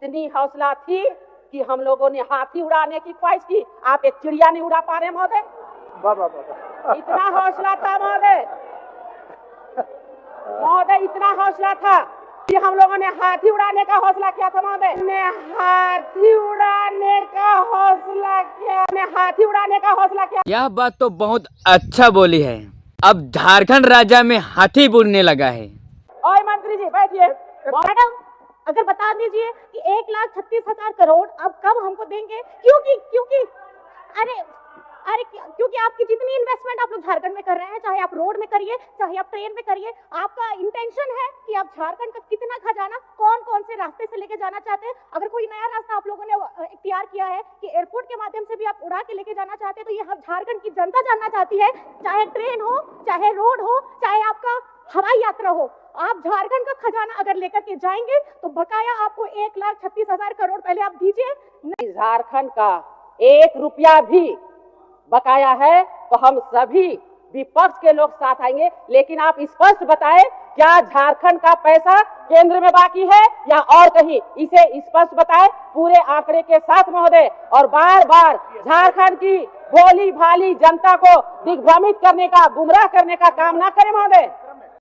इतनी हौसला थी कि हम लोगों ने हाथी उड़ाने की ख्वाहिश की। आप एक चिड़िया नहीं उड़ा पा रहे महोदय। इतना हौसला था महोदय, इतना हौसला था कि हम लोगों ने हाथी उड़ाने का हौसला किया था महोदय। हाथी उड़ाने का हौसला किया। यह बात तो बहुत अच्छा बोली है। अब झारखंड राज्य में हाथी उड़ने लगा है। ओए मंत्री जी बैठिए। मैडम, अगर बता दीजिए कि 1,36,000 करोड़ अब कब हमको देंगे? क्योंकि क्योंकि आपकी जितनी इन्वेस्टमेंट आप लोग झारखंड में कर रहे हैं, चाहे आप रोड में करिए, चाहे आप ट्रेन में करिए, आपका इंटेंशन है कि आप झारखंड का कितना खजाना कौन से रास्ते से लेके जाना चाहते हैं। अगर कोई नया रास्ता आप लोगों ने इख्तियार किया है कि एयरपोर्ट के माध्यम से भी आप उड़ा के लेके जाना चाहते हैं, तो ये हम झारखंड की जनता जानना चाहती है। चाहे ट्रेन हो, चाहे रोड हो, चाहे आपका हवाई यात्रा हो, आप झारखंड का खजाना अगर लेकर के जाएंगे तो बकाया आपको 1,36,000 करोड़ पहले आप दीजिए। झारखंड का 1 रुपया भी बकाया है तो हम सभी विपक्ष के लोग साथ आएंगे। लेकिन आप स्पष्ट बताएं, क्या झारखंड का पैसा केंद्र में बाकी है या और कहीं? इसे स्पष्ट बताएं पूरे आंकड़े के साथ महोदय। और बार बार झारखंड की भोली भाली जनता को दिग्भ्रमित करने का, गुमराह करने का काम ना करें महोदय।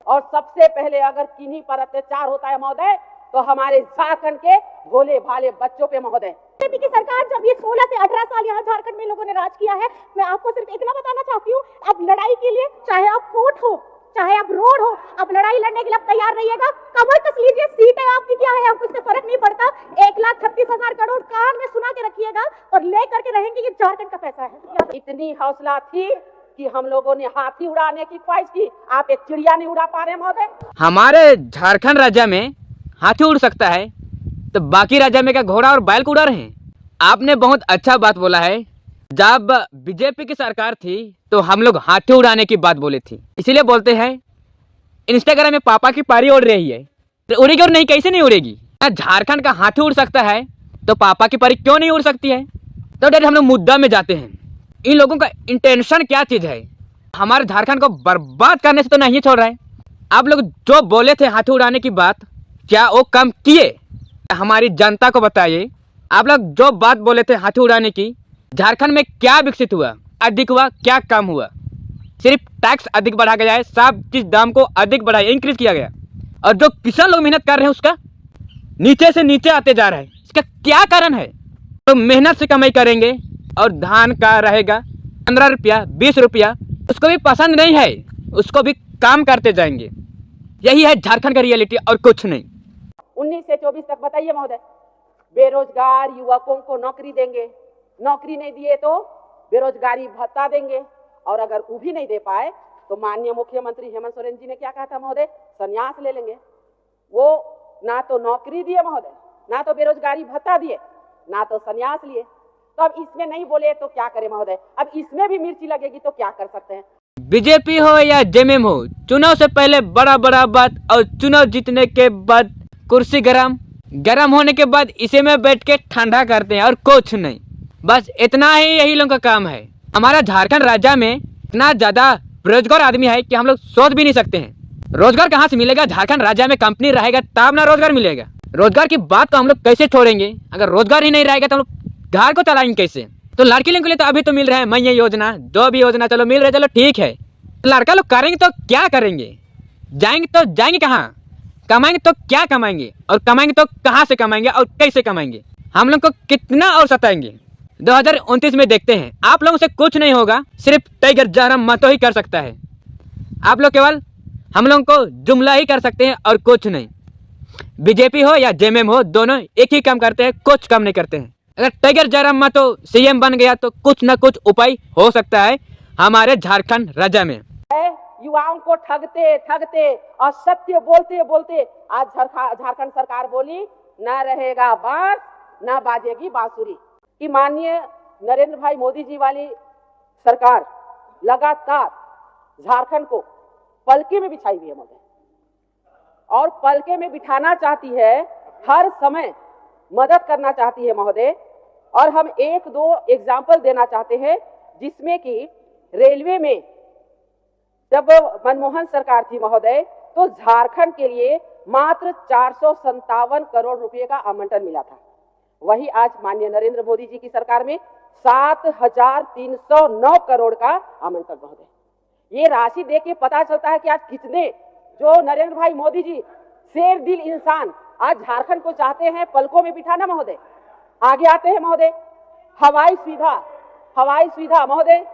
और सबसे पहले अगर किन्हीं पर अत्याचार होता है महोदय तो हमारे झारखंड के भोले भाले बच्चों पे महोदय। बीजेपी की सरकार जब ये 16 से 18 साल यहाँ झारखंड में लोगों ने राज किया है, मैं आपको सिर्फ इतना बताना चाहती हूँ, अब लड़ाई के लिए चाहे आप कोर्ट हो, चाहे आप रोड हो, अब लड़ाई लड़ने के लिए आप तैयार रहिएगा। कमर कस लीजिए, सीट है आपकी क्या है, हमको इससे फर्क नहीं पड़ता। 1,36,000 करोड़ कान में सुना के रखिएगा और ले करके रहेंगे कि झारखंड का पैसा है। इतनी हौसला थी कि हम लोगों ने हाथी उड़ाने की ख्वाहिश की। आप एक चिड़िया नहीं उड़ा पा रहे महोदय। हमारे झारखंड राज्य में हाथी उड़ सकता है तो बाकी राज्य में क्या घोड़ा और बैल को उड़ा रहे हैं? आपने बहुत अच्छा बात बोला है। जब बीजेपी की सरकार थी तो हम लोग हाथी उड़ाने की बात बोले थी, इसीलिए बोलते हैं इंस्टाग्राम में पापा की पारी उड़ रही है, तो उड़ेगी और नहीं, कैसे नहीं उड़ेगी? झारखंड का हाथी उड़ सकता है तो पापा की पारी क्यों नहीं उड़ सकती है? तो डायरेक्ट हम लोग मुद्दा में जाते हैं। इन लोगों का इंटेंशन क्या चीज है? हमारे झारखंड को बर्बाद करने से तो नहीं छोड़ रहा है। आप लोग जो बोले थे हाथी उड़ाने की बात, क्या वो कम किए? हमारी जनता को बताइए, आप लोग जो बात बोले थे हाथी उड़ाने की, झारखंड में क्या विकसित हुआ, अधिक हुआ, क्या कम हुआ? सिर्फ टैक्स अधिक बढ़ा गया है, सब चीज दाम को अधिक बढ़ाया, इंक्रीज किया गया। और जो किसान लोग मेहनत कर रहे हैं उसका नीचे से नीचे आते जा रहा है। इसका क्या कारण है? तो मेहनत से कमाई करेंगे और धान का रहेगा 15 रुपया 20 रुपया, उसको भी पसंद नहीं है, उसको भी काम करते जाएंगे। यही है झारखंड का रियलिटी और कुछ नहीं। 19 से 24 तक बताइए महोदय, बेरोजगार युवकों को नौकरी देंगे, नौकरी नहीं दिए तो बेरोजगारी भत्ता देंगे, और अगर वो भी नहीं दे पाए तो माननीय मुख्यमंत्री हेमंत सोरेन जी ने क्या कहा था महोदय? संन्यास ले लेंगे। वो ना तो नौकरी दिए महोदय, ना तो बेरोजगारी भत्ता दिए, ना तो संन्यास लिए। तो अब इसमें नहीं बोले तो क्या करें महोदय? अब इसमें भी मिर्ची लगेगी तो क्या कर सकते हैं? बीजेपी हो या जेएमएम हो, चुनाव से पहले बड़ा बड़ा बात और चुनाव जीतने के बाद कुर्सी गरम होने के बाद इसे में बैठ के ठंडा करते हैं और कुछ नहीं। बस इतना ही यही लोगों का काम है। हमारा झारखंड राज्य में इतना ज्यादा बेरोजगार आदमी है कि हम लोग सोच भी नहीं सकते हैं। रोजगार कहाँ से मिलेगा? झारखंड राज्य में कंपनी रहेगा तब ना रोजगार मिलेगा। रोजगार की बात तो हम लोग कैसे छोड़ेंगे? अगर रोजगार ही नहीं रहेगा तो हम लोग घर को चलाएंगे कैसे? तो लड़की लोगों के लिए तो अभी तो मिल रहा है मैया योजना, जो भी योजना चलो मिल रहा है, चलो ठीक है। लड़का लोग करेंगे तो क्या करेंगे? जाएंगे कहाँ? कमाएंगे तो क्या कमाएंगे? और कमाएंगे तो कहाँ से कमाएंगे और कैसे कमाएंगे? हम लोग को कितना और सताएंगे? 2029 में देखते हैं। आप लोगों से कुछ नहीं होगा, सिर्फ टाइगर जहरा मतो ही कर सकता है। आप लोग केवल हम लोगों को जुमला ही कर सकते हैं और कुछ नहीं। बीजेपी हो या जेएमएम हो, दोनों एक ही काम करते हैं, कुछ काम नहीं करते हैं। अगर टाइगर जयराम मतो सीएम बन गया तो कुछ न कुछ उपाय हो सकता है हमारे झारखंड राज्य में। युवाओं को ठगते और सत्य बोलते आज झारखंड सरकार बोली न रहेगा बांस न बाजेगी बांसुरी। कि माननीय नरेंद्र भाई मोदी जी वाली सरकार लगातार झारखंड को पलके में बिछाई हुई है महोदय, और पलके में बिठाना चाहती है, हर समय मदद करना चाहती है महोदय। और हम 1-2 एग्जाम्पल देना चाहते हैं, जिसमें कि रेलवे में जब मनमोहन सरकार थी महोदय तो झारखंड के लिए मात्र 457 करोड़ रुपए का आवंटन मिला था। वही आज माननीय नरेंद्र मोदी जी की सरकार में 7,309 करोड़ का आवंटन महोदय। ये राशि देख के पता चलता है कि आज कितने जो नरेंद्र भाई मोदी जी शेर दिल इंसान आज झारखंड को चाहते हैं पलकों में बिठाना महोदय। आगे आते हैं महोदय, हवाई सुविधा महोदय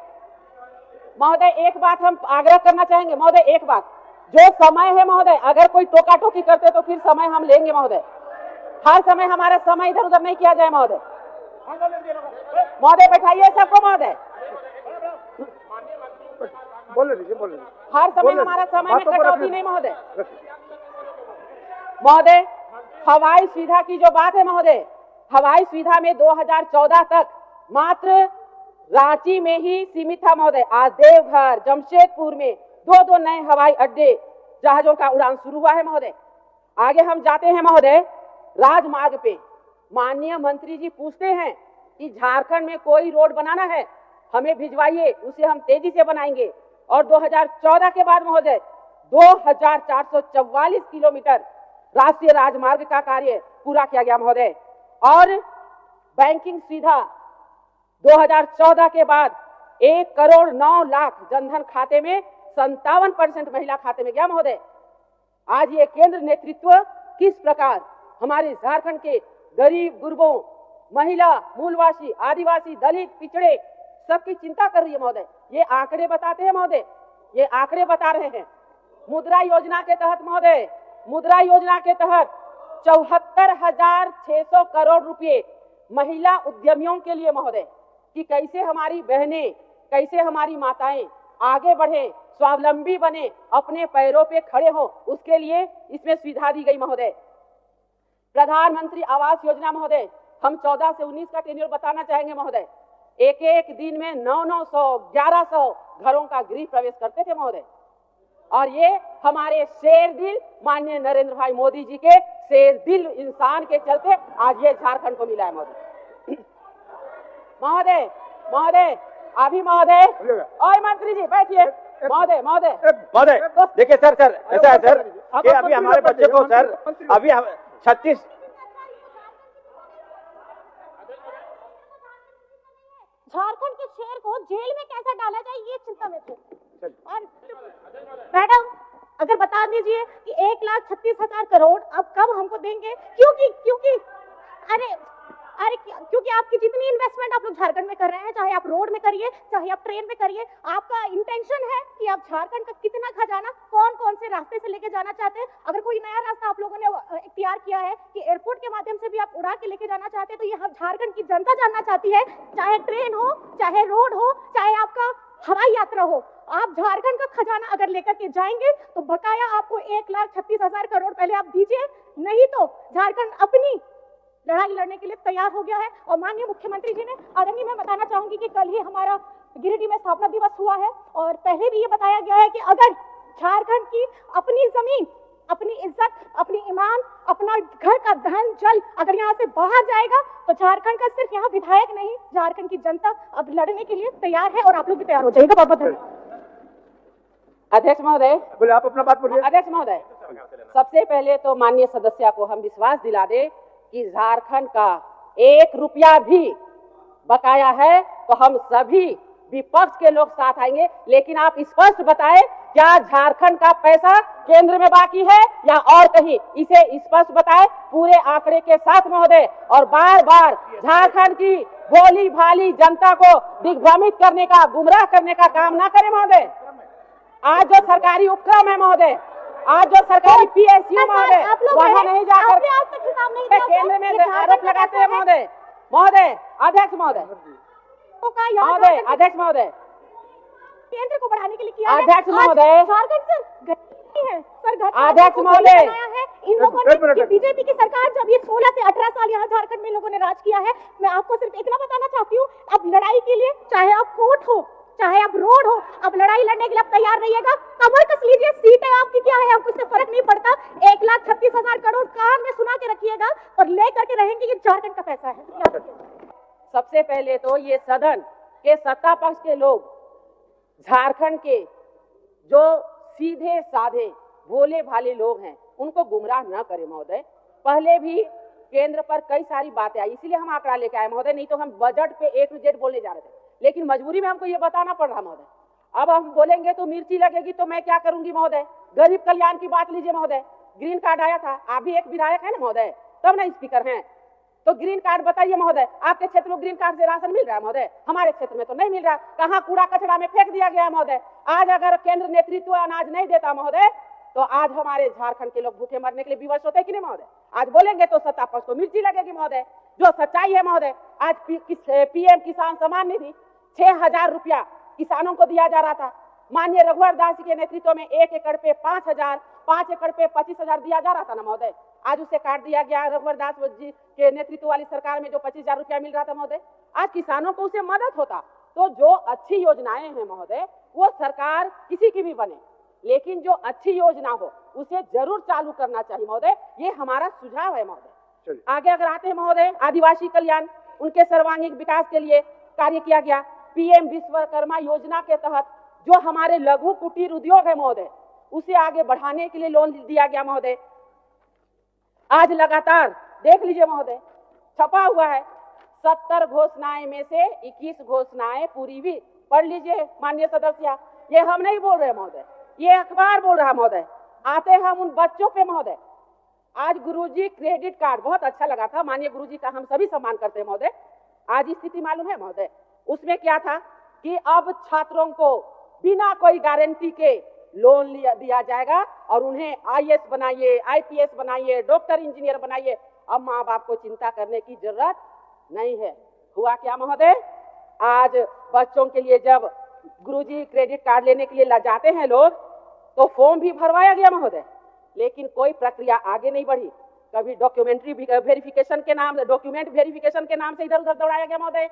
एक बात हम आग्रह करना चाहेंगे महोदय, एक बात, जो समय है महोदय, अगर कोई टोका टोकी करते तो फिर समय हम लेंगे महोदय। हर समय हमारा समय इधर उधर नहीं किया जाए महोदय। महोदय बैठाइए सबको महोदय, बोले हर समय हमारा समय में कटौती नहीं महोदय। महोदय हवाई सुविधा की जो बात है महोदय, हवाई सुविधा में 2014 तक मात्र रांची में ही सीमित था महोदय। आज देवघर, जमशेदपुर में 2 नए हवाई अड्डे जहाजों का उड़ान शुरू हुआ है महोदय। आगे हम जाते हैं महोदय, राजमार्ग पे माननीय मंत्री जी पूछते हैं कि झारखंड में कोई रोड बनाना है हमें भिजवाइए, उसे हम तेजी से बनाएंगे। और 2014 के बाद महोदय 2444 किलोमीटर राष्ट्रीय राजमार्ग का कार्य पूरा किया गया महोदय। और बैंकिंग सुविधा 2014 के बाद 1,09,00,000 जनधन खाते में 57% महिला खाते में गया महोदय। आज ये केंद्र नेतृत्व किस प्रकार हमारे झारखंड के गरीब गुरबों, महिला, मूलवासी, आदिवासी, दलित, पिछड़े सबकी चिंता कर रही है महोदय। ये आंकड़े बताते हैं महोदय, ये आंकड़े बता रहे हैं। मुद्रा योजना के तहत महोदय, मुद्रा योजना के तहत 74,600 करोड़ रुपए महिला उद्यमियों के लिए महोदय, कि कैसे हमारी बहनें, कैसे हमारी माताएं आगे बढ़े, स्वावलंबी बने, अपने पैरों पे खड़े हो, उसके लिए इसमें सुविधा दी गई महोदय। प्रधानमंत्री आवास योजना महोदय, हम 14 से 19 का टेन्योर बताना चाहेंगे महोदय। एक एक दिन में 900, 1100 घरों का गृह प्रवेश करते थे महोदय। और ये हमारे शेर दिल माननीय नरेंद्र भाई मोदी जी के शेर दिल इंसान के चलते आज ये झारखंड को मिला है महोदय। महोदय अभी महोदय, और मंत्री जी बैठिए महोदय देखिए सर ऐसा है सर कि अभी हमारे बच्चे को सर अभी 36 झारखंड के शेर को जेल में कैसे डाला जाए ये चिंता में थे। और मैडम अगर बता दीजिए कि 1,36,000 करोड़ अब कब हमको देंगे, क्योंकि क्योंकि आपकी जितनी इन्वेस्टमेंट आप लोग झारखंड में कर रहे हैं, चाहे आप रोड में करिए, चाहे आप ट्रेन में करिए, आपका इंटेंशन है कि आप झारखंड का कितना खजाना कौन कौन से रास्ते से लेके जाना चाहते हैं। अगर कोई नया रास्ता आप लोगों ने इख्तियार किया है कि एयरपोर्ट के माध्यम से भी आप उड़ा के लेके जाना चाहते हैं, तो ये हम झारखंड की जनता जानना चाहती है, चाहे ट्रेन हो, चाहे रोड हो, चाहे आपका हवाई यात्रा हो, आप झारखंड का खजाना अगर लेकर के जाएंगे तो बकाया आपको 1,36,000 करोड़ पहले आप दीजिए, नहीं तो झारखंड अपनी लड़ाई लड़ने के लिए तैयार हो गया है। और माननीय मुख्यमंत्री जी ने, आदरणीय मैं बताना चाहूंगी कि कल ही हमारा गिरिडीह में स्थापना दिवस हुआ है और पहले भी ये बताया गया है कि अगर झारखंड की अपनी जमीन, अपनी इज्जत, अपनी ईमान, अपना घर का धन जल अगर यहाँ से बाहर जाएगा तो झारखंड का सिर्फ यहाँ विधायक नहीं, झारखंड की जनता अब लड़ने के लिए तैयार है और आप लोग भी तैयार हो जाइएगा। बहुत बहुत धन्यवाद। अध्यक्ष महोदय, बोले आप अपना बात बोलिए। अध्यक्ष महोदय, सबसे पहले तो माननीय सदस्य को हम विश्वास दिला दे कि झारखंड का 1 रुपया भी बकाया है तो हम सभी विपक्ष के लोग साथ आएंगे, लेकिन आप स्पष्ट बताएं क्या झारखंड का पैसा केंद्र में बाकी है या और कहीं, इसे स्पष्ट बताएं पूरे आंकड़े के साथ महोदय। और बार बार झारखंड की भोली भाली जनता को दिग्भ्रमित करने का, गुमराह करने का काम ना करें महोदय। आज जो सरकारी उपक्रम है महोदय, आज जो सरकारी PSU महोदय, वहाँ नहीं जाकर केंद्र में आरोप लगाते हैं महोदय। अध्यक्ष महोदय, अध्यक्ष महोदय, केंद्र को बढ़ाने के लिए किया अध्यक्ष महोदय, झारखंड सर अध्यक्ष महोदय, इन लोगों ने बीजेपी की सरकार जब ये 16 से 18 साल यहाँ झारखंड में लोगों ने राज किया है, मैं आपको सिर्फ इतना बताना चाहती हूँ, अब लड़ाई के लिए चाहे आप कोर्ट हो, चाहे आप रोड हो, अब लड़ाई लड़ने के लिए आप तैयार रहिएगा, कमर कस लीजिए, सीटें आपकी क्या है हमको इससे फर्क नहीं पड़ता। 1,36,000 करोड़ कान में सुना के रखिएगा और ले करके रहेंगे कि झारखंड का पैसा है। सबसे पहले तो ये सदन के सत्ता पक्ष के लोग झारखंड के जो सीधे साधे भोले भाले लोग हैं उनको गुमराह न करें महोदय। पहले भी केंद्र पर कई सारी बातें आई, इसीलिए हम आंकड़ा लेके आए महोदय, नहीं तो हम बजट पे A to Z बोलने जा रहे थे, लेकिन मजबूरी में हमको ये बताना पड़ रहा महोदय। अब हम बोलेंगे तो मिर्ची लगेगी, तो मैं क्या करूंगी महोदय। गरीब कल्याण की बात लीजिए महोदय, ग्रीन कार्ड आया था, आप भी एक विधायक है ना महोदय, तब ना स्पीकर हैं, तो ग्रीन कार्ड बताइए महोदय, आपके क्षेत्र में ग्रीन कार्ड से राशन मिल रहा है महोदय? हमारे क्षेत्र में तो नहीं मिल रहा, कहाँ कूड़ा कचरा में फेंक दिया गया है महोदय। आज अगर केंद्र नेतृत्व अनाज नहीं देता महोदय, तो आज हमारे झारखंड के लोग भूखे मरने के लिए विवश होते कि नहीं महोदय? आज बोलेंगे तो सत्ता पक्ष को मिर्ची लगेगी महोदय, जो सच्चाई है महोदय। आज PM किसान सम्मान निधि 6,000 रुपया किसानों को दिया जा रहा था, माननीय रघुवर दास जी के नेतृत्व में 1 एकड़ पे 5,000, 5 एकड़ पे 25,000 दिया जा रहा था ना महोदय। आज उसे काट दिया गया रघुवर दास जी के नेतृत्व वाली सरकार में, जो 25,000 रुपया मिल रहा था महोदय, आज किसानों को उसे मदद होता। तो जो अच्छी योजनाएं हैं महोदय, वो सरकार किसी की भी बने, लेकिन जो अच्छी योजना हो उसे जरूर चालू करना चाहिए महोदय, ये हमारा सुझाव है महोदय। आगे अगर आते हैं महोदय, आदिवासी कल्याण, उनके सर्वांगीण विकास के लिए कार्य किया गया। PM विश्वकर्मा योजना के तहत जो हमारे लघु कुटीर उद्योग है महोदय, उसे आगे बढ़ाने के लिए लोन दिया गया महोदय। आज लगातार देख लीजिए महोदय, छपा हुआ है 70 घोषणाएं में से 21 घोषणाएं पूरी हुई। पढ़ लीजिए माननीय सदस्य, ये हम नहीं बोल रहे महोदय, ये अखबार बोल रहा है महोदय। आते हम उन बच्चों पे महोदय, आज गुरुजी क्रेडिट कार्ड, बहुत अच्छा लगा था, माननीय गुरुजी का हम सभी सम्मान करते हैं महोदय। आज स्थिति मालूम है महोदय, उसमें क्या था कि अब छात्रों को बिना कोई गारंटी के लोन दिया जाएगा और उन्हें IAS बनाइए, IPS बनाइए, डॉक्टर इंजीनियर बनाइए। अब माँ बाप को चिंता करने की जरूरत नहीं है। हुआ क्या महोदय, आज बच्चों के लिए जब गुरुजी क्रेडिट कार्ड लेने के लिए जाते हैं लोग, तो फॉर्म भी भरवाया गया महोदय, लेकिन कोई प्रक्रिया आगे नहीं बढ़ी। कभी डॉक्यूमेंट वेरिफिकेशन के नाम से इधर उधर दौड़ाया गया महोदय,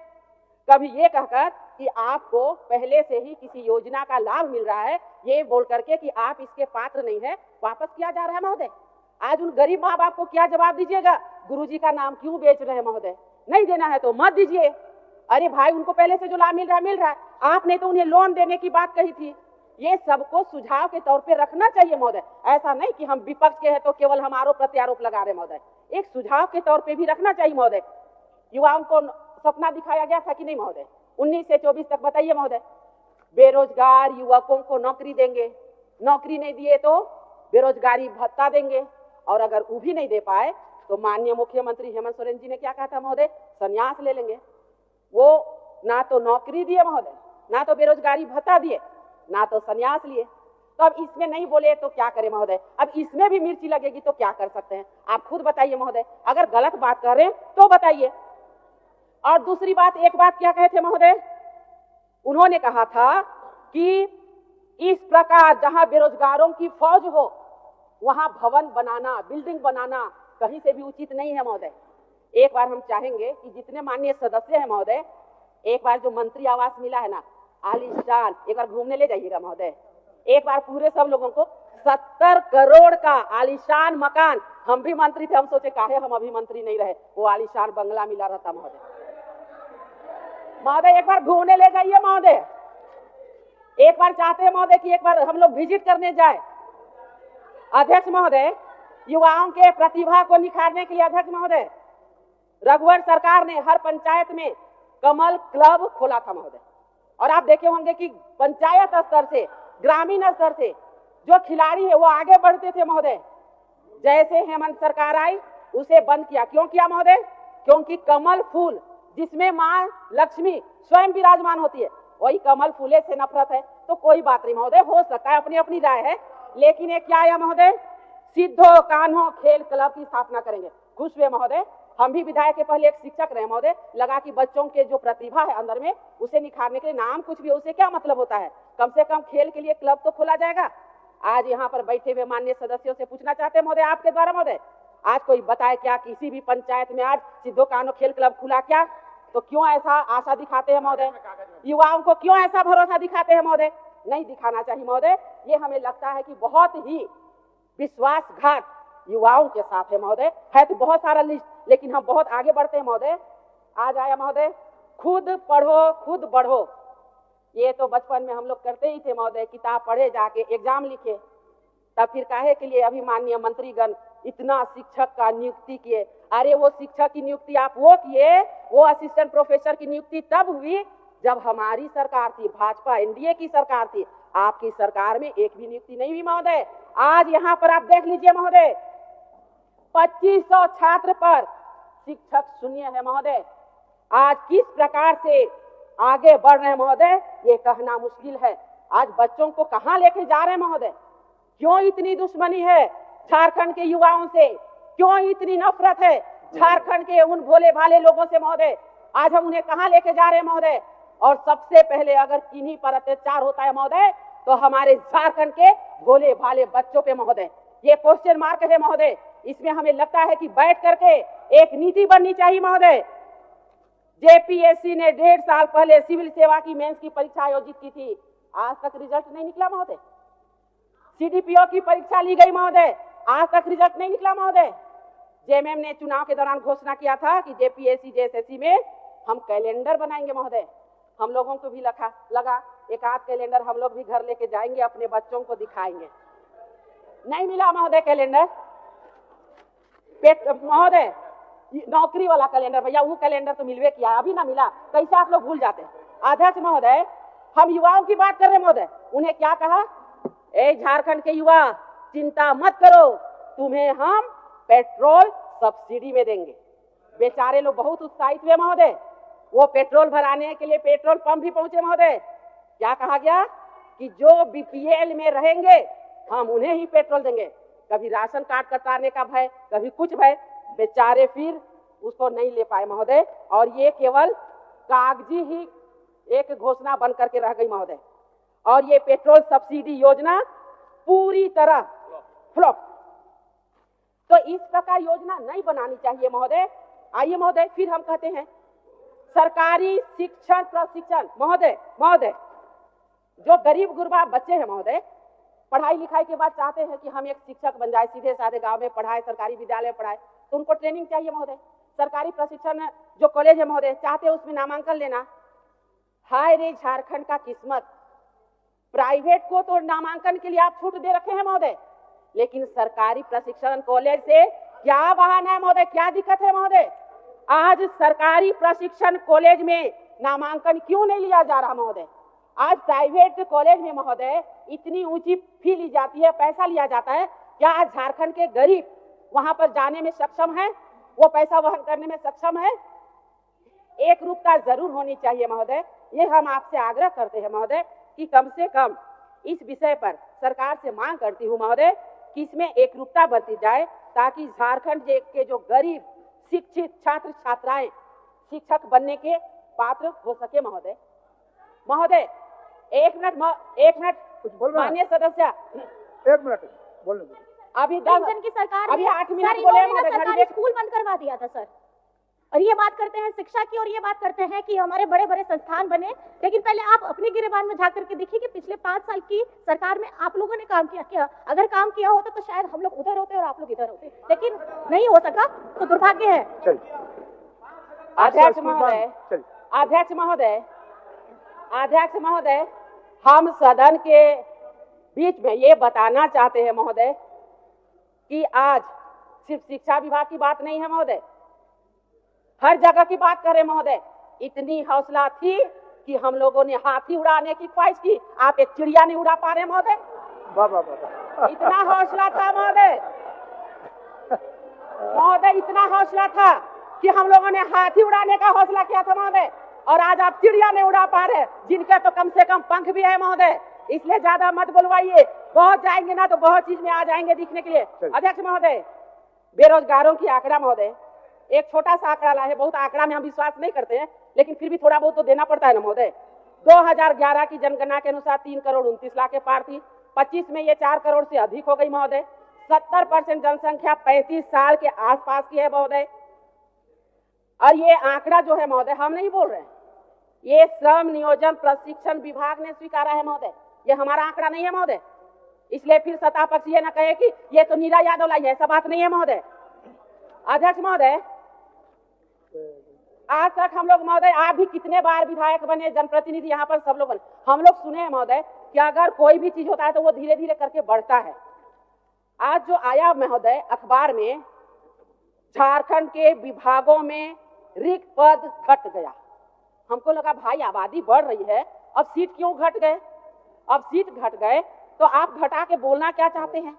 कभी ये कहकर कि आपको पहले से ही किसी योजना का लाभ मिल रहा है, ये बोल करके कि आप इसके पात्र नहीं है, वापस किया जा रहा है महोदय। आज उन गरीब माँ बाप को क्या जवाब दीजिएगा? गुरुजी का नाम क्यों बेच रहे हैं महोदय? नहीं देना है तो मत दीजिए। अरे भाई, उनको पहले से जो लाभ मिल रहा है, आपने तो उन्हें लोन देने की बात कही थी। ये सबको सुझाव के तौर पे रखना चाहिए महोदय, ऐसा नहीं कि हम विपक्ष के हैं तो केवल हम आरोप प्रत्यारोप लगा रहे महोदय, एक सुझाव के तौर पे भी रखना चाहिए महोदय। युवाओं को सपना दिखाया गया था कि नहीं महोदय? 19 से 24 तक बताइए महोदय, बेरोजगार युवकों को नौकरी देंगे, नौकरी नहीं दिए तो बेरोजगारी भत्ता देंगे, और अगर वो भी नहीं दे पाए तो माननीय मुख्यमंत्री हेमंत सोरेन जी ने क्या कहा था महोदय? संन्यास ले लेंगे। वो ना तो नौकरी दिए महोदय, ना तो बेरोजगारी भत्ता दिए, ना तो संन्यास लिए। तो अब इसमें नहीं बोले तो क्या करें महोदय? अब इसमें भी मिर्ची लगेगी तो क्या कर सकते हैं? आप खुद बताइए महोदय, अगर गलत बात कर रहे हैं तो बताइए। और दूसरी बात, एक बात क्या कहे थे महोदय? उन्होंने कहा था कि इस प्रकार जहां बेरोजगारों की फौज हो, वहां भवन बनाना, बिल्डिंग बनाना कहीं से भी उचित नहीं है महोदय। एक बार हम चाहेंगे कि जितने माननीय सदस्य हैं महोदय, एक बार जो मंत्री आवास मिला है ना, आलीशान, एक बार घूमने ले जाइएगा महोदय। एक बार पूरे सब लोगों को 70 करोड़ का आलीशान मकान, हम भी मंत्री थे, हम सोचे काहे हम अभी मंत्री नहीं रहे, वो आलीशान बंगला मिला रहता महोदय। महोदय एक बार घूमने ले जाइए महोदय, एक बार चाहते हैं महोदय कि एक बार हम लोग विजिट करने जाए। अध्यक्ष महोदय, युवाओं के प्रतिभा को निखारने के लिए अध्यक्ष महोदय, रघुवर सरकार ने हर पंचायत में कमल क्लब खोला था महोदय, और आप देखे होंगे कि पंचायत स्तर से, ग्रामीण स्तर से जो खिलाड़ी है वो आगे बढ़ते थे महोदय। जैसे हेमंत सरकार आई, उसे बंद किया। क्यों किया महोदय? क्योंकि कमल फूल जिसमें मां लक्ष्मी स्वयं विराजमान होती है, वही कमल फूले से नफरत है। तो कोई बात नहीं महोदय, हो सकता है, अपनी अपनी राय है, लेकिन ये क्या है महोदय? सिद्धो कान्हो खेल क्लब की स्थापना करेंगे। खुश हुए महोदय, हम भी विधायक के पहले एक शिक्षक रहे महोदय, लगा कि बच्चों के जो प्रतिभा है अंदर में, उसे निखारने के लिए नाम कुछ भी हो, उसे क्या मतलब होता है? कम से कम खेल के लिए क्लब तो खोला जाएगा। आज यहाँ पर बैठे हुए माननीय सदस्यों से पूछना चाहते हैं महोदय, आपके द्वारा महोदय, आज कोई बताए क्या किसी भी पंचायत में आज सिद्धो कान्हो खेल क्लब खुला क्या? तो क्यों ऐसा आशा दिखाते हैं महोदय? युवाओं को क्यों ऐसा भरोसा दिखाते हैं महोदय? नहीं दिखाना चाहिए महोदय। ये हमें लगता है कि बहुत ही विश्वासघात युवाओं के साथ है महोदय। है तो बहुत सारा लिस्ट, लेकिन हम बहुत आगे बढ़ते हैं महोदय। आज आया महोदय, खुद पढ़ो खुद बढ़ो। ये तो बचपन में हम लोग करते ही थे महोदय, किताब पढ़े जाके एग्जाम लिखे, तब फिर काहे के लिए अभी माननीय मंत्रीगण इतना शिक्षक का नियुक्ति किए। अरे वो शिक्षक की नियुक्ति आप वो किए, वो असिस्टेंट प्रोफेसर की नियुक्ति तब हुई जब हमारी सरकार थी, भाजपा एनडीए की सरकार थी। आपकी सरकार में एक भी नियुक्ति नहीं हुई महोदय। आज यहाँ पर आप देख लीजिए महोदय, 2500 छात्र पर शिक्षक शून्य है महोदय। आज किस प्रकार से आगे बढ़ रहे हैं महोदय, ये कहना मुश्किल है। आज बच्चों को कहाँ लेके जा रहे हैं महोदय? क्यों इतनी दुश्मनी है झारखंड के युवाओं से? क्यों इतनी नफरत है झारखंड के उन भोले भाले लोगों से महोदय? आज हम उन्हें कहाँ लेके जा रहे हैं महोदय? और सबसे पहले अगर किन्हीं पर अत्याचार होता है महोदय तो हमारे झारखंड के भोले भाले बच्चों पे महोदय। ये क्वेश्चन मार्क है महोदय। इसमें हमें लगता है कि बैठ करके एक नीति बननी चाहिए महोदय। जेपीएससी ने 1.5 साल पहले सिविल सेवा की मेंस की परीक्षा आयोजित की थी, आज तक रिजल्ट नहीं निकला महोदय। सीडीपीओ की परीक्षा ली गई महोदय, आज तक रिजल्ट नहीं निकला महोदय। जेएमएम ने चुनाव के दौरान घोषणा किया था कि जेपीएससी जेएसएससी में हम कैलेंडर बनाएंगे महोदय। हम लोगों को भी लगा एक आध कैलेंडर हम लोग भी घर लेके जाएंगे, अपने बच्चों को दिखाएंगे। नहीं मिला महोदय कैलेंडर महोदय, नौकरी वाला कैलेंडर भैया, वो कैलेंडर तो मिलवे किया, अभी ना मिला, कैसे आप लोग भूल जाते हैं? अध्यक्ष महोदय, हम युवाओं की बात कर रहे हैं महोदय। उन्हें क्या कहा? ए झारखंड के युवा, चिंता मत करो, तुम्हें हम पेट्रोल सब्सिडी में देंगे। बेचारे लोग बहुत उत्साहित हुए महोदय। वो पेट्रोल भराने के लिए पेट्रोल पंप भी पहुंचे महोदय। क्या कहा गया कि जो बीपीएल में रहेंगे हम उन्हें ही पेट्रोल देंगे। कभी राशन कार्ड कटाने का भय, कभी कुछ भय, बेचारे फिर उसको नहीं ले पाए महोदय। और ये केवल कागजी ही एक घोषणा बन करके रह गई महोदय। और ये पेट्रोल सब्सिडी योजना पूरी तरह फ्लॉप। तो इस प्रकार योजना नहीं बनानी चाहिए महोदय। आइए महोदय, फिर हम कहते हैं सरकारी शिक्षण प्रशिक्षण महोदय, जो गरीब गुरबा बच्चे हैं महोदय, पढ़ाई लिखाई के बाद चाहते हैं कि हम एक शिक्षक बन जाए, सीधे साधे गांव में पढ़ाए, सरकारी विद्यालय में पढ़ाए, तो उनको ट्रेनिंग चाहिए महोदय। सरकारी प्रशिक्षण जो कॉलेज है महोदय, चाहते हैं उसमें नामांकन लेना। हाय रे झारखंड का किस्मत, प्राइवेट को तो नामांकन के लिए आप छूट दे रखे हैं महोदय, लेकिन सरकारी प्रशिक्षण कॉलेज से क्या बहाना है महोदय, क्या दिक्कत है महोदय? आज सरकारी प्रशिक्षण कॉलेज में नामांकन क्यों नहीं लिया जा रहा महोदय? आज प्राइवेट कॉलेज में महोदय इतनी ऊंची फी ली जाती है, पैसा लिया जाता है। क्या आज झारखंड के गरीब वहां पर जाने में सक्षम है, वो पैसा वहन करने में सक्षम है? एक रूपता जरूर होनी चाहिए महोदय। ये हम आपसे आग्रह करते हैं महोदय कि कम से कम इस विषय पर सरकार से मांग करती हूँ महोदय कि इसमें एक रूपता बरती जाए, ताकि झारखंड के जो गरीब शिक्षित छात्र छात्राएं शिक्षक बनने के पात्र हो सके महोदय। महोदय एक मिनट कुछ बोल रहा है? माननीय सदस्य, 1 मिनट बोलने दो। अभी पेंशन की सरकार अभी ने 8 मिनट सर, बोले इन्होंने महोदय, सरकारी घड़ी देख। स्कूल बंद करवा दिया था सर। और ये बात करते हैं शिक्षा की, और ये बात करते हैं कि हमारे बड़े बड़े संस्थान बने। लेकिन पहले आप अपने गिरेबान में झांक करके देखिए कि पिछले 5 साल की सरकार में आप लोगों ने काम किया। अगर काम किया होता तो शायद हम लोग उधर होते और आप लोग इधर होते, लेकिन नहीं हो सका, तो दुर्भाग्य है। चलिए अध्यक्ष महोदय, हम सदन के बीच में ये बताना चाहते हैं महोदय कि आज सिर्फ शिक्षा विभाग की बात नहीं है महोदय, हर जगह की बात करें महोदय। इतनी हौसला थी कि हम लोगों ने हाथी उड़ाने की ख्वाहिश की, आप एक चिड़िया नहीं उड़ा पा रहे महोदय। इतना हौसला था महोदय, इतना हौसला था कि हम लोगों ने हाथी उड़ाने का हौसला किया था महोदय, और आज आप चिड़िया नहीं उड़ा पा रहे, जिनके तो कम से कम पंख भी है महोदय। इसलिए ज्यादा मत बुलवाइए, बहुत जाएंगे ना तो बहुत चीज में आ जाएंगे दिखने के लिए। अध्यक्ष महोदय, बेरोजगारों की आंकड़ा महोदय, एक छोटा सा आंकड़ा ला है, बहुत आंकड़ा में हम विश्वास नहीं करते हैं, लेकिन फिर भी थोड़ा बहुत तो देना पड़ता है ना महोदय। 2011 की जनगणना के अनुसार 3,29,00,000 के पार थी। 25 में ये 4 करोड़ से अधिक हो गई महोदय। 70% जनसंख्या 35 साल के आसपास की है महोदय। और ये आंकड़ा जो है महोदय, हम नहीं बोल रहे हैं, ये श्रम नियोजन प्रशिक्षण विभाग ने स्वीकारा है महोदय, ये हमारा आंकड़ा नहीं है महोदय। इसलिए फिर सत्ता पक्ष ये न कहे कि ये तो नीरा यादव लाई है, ऐसा बात नहीं है महोदय। अध्यक्ष महोदय, आज तक हम लोग महोदय, आप भी कितने बार विधायक बने, जनप्रतिनिधि यहाँ पर सब लोग बने, हम लोग सुने हैं महोदय कि अगर कोई भी चीज होता है तो वो धीरे धीरे करके बढ़ता है। आज जो आया महोदय अखबार में, झारखंड के विभागों में रिक्त पद घट गया। हमको लगा भाई आबादी बढ़ रही है, अब सीट क्यों घट गए? अब सीट घट गए तो आप घटा के बोलना क्या चाहते हैं?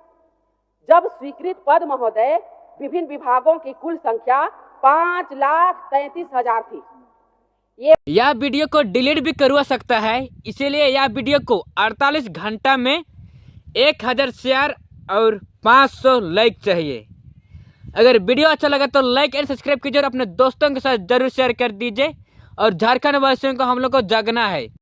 जब स्वीकृत पद महोदय विभिन्न विभागों की कुल संख्या 5,33,000 थी। यह वीडियो को डिलीट भी करवा सकता है, इसीलिए यह वीडियो को 48 घंटा में 1000 शेयर और 500 लाइक चाहिए। अगर वीडियो अच्छा लगा तो लाइक एंड सब्सक्राइब कीजिए और अपने दोस्तों के साथ जरूर शेयर कर दीजिए। और झारखंड वासियों को हम लोग को जागना है।